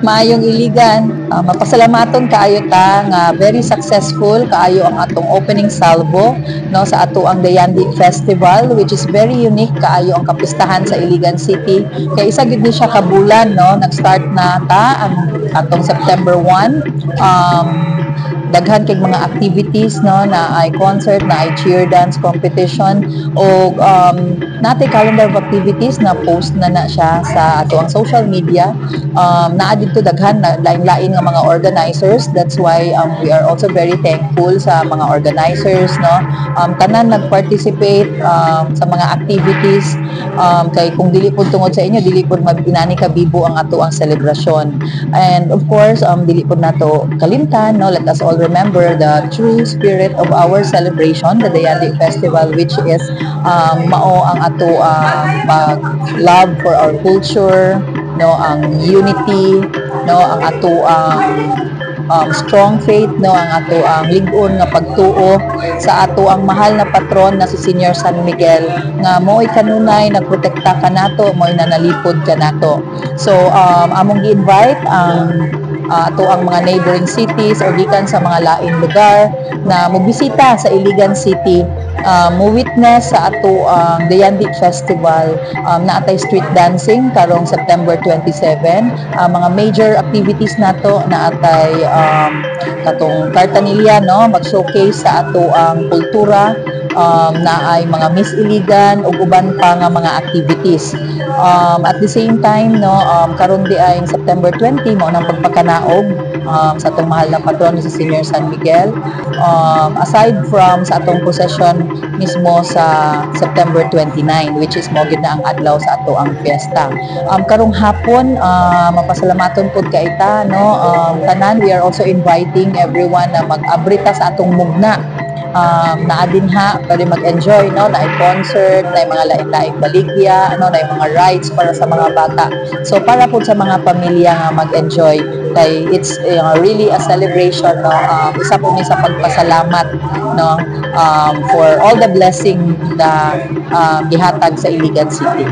Maayong Iligan, mapasalamaton kaayo ta nga very successful kaayo ang atong opening salvo no sa ato ang Dayandi Festival, which is very unique kaayo ang kapistahan sa Iligan City. Kay isa gid ni siya ka bulan no, nag-start na ta ang atong September 1. Daghan kay mga activities no, na ay concert, na ay cheer dance competition, o natay calendar of activities na post na siya sa ato ang social media. Naa dito daghan na lain-lain nga mga organizers. That's why we are also very thankful sa mga organizers no. Tanan nag-participate sa mga activities, kay kung dili pud tungod sa inyo, dili pud inani kabibo ang ato ang selebrasyon. And of course, dili pud nato kalimtan no, let us all remember the true spirit of our celebration, the Dayandi Festival, which is mao ang ato love for our culture no, ang unity no, ang ato strong faith no, ang ato ang lig-on nga pagtuo sa ato ang mahal na patron na si Senior San Miguel, nga mo'y kanunay nagprotekta kanato, mo'y nanalipod kanato. So among gi-invite ang ato ang mga neighboring cities o gikan sa mga laing lugar na mobisita sa Iligan City, mo-witness sa ato ang Dayandi Festival. Naatay street dancing karong September 27, mga major activities nato, naatay katong Cartanilla no, mag-showcase sa ato ang kultura, na ay mga Miss Iligan ug uban pa nga mga activities. At the same time no, karon di ay September 20 mao nang pagpakanaog sa atong mahal na patron si Senior San Miguel. Aside from sa atong procession mismo sa September 29, which is mo gid na ang adlaw sa ato ang fiesta. Karong hapon mapasalamaton pud kay ta no, tanan we are also inviting everyone na mag-abrita sa atong mugna. Naa din ha, pwede mag-enjoy no, na concert, na mga lain-laing baligya, ano, na mga rides para sa mga bata. So para po sa mga pamilya nga mag-enjoy, kay it's really a celebration no, isa po ni sa pagpasalamat no, for all the blessing na gihatag sa Iligan City.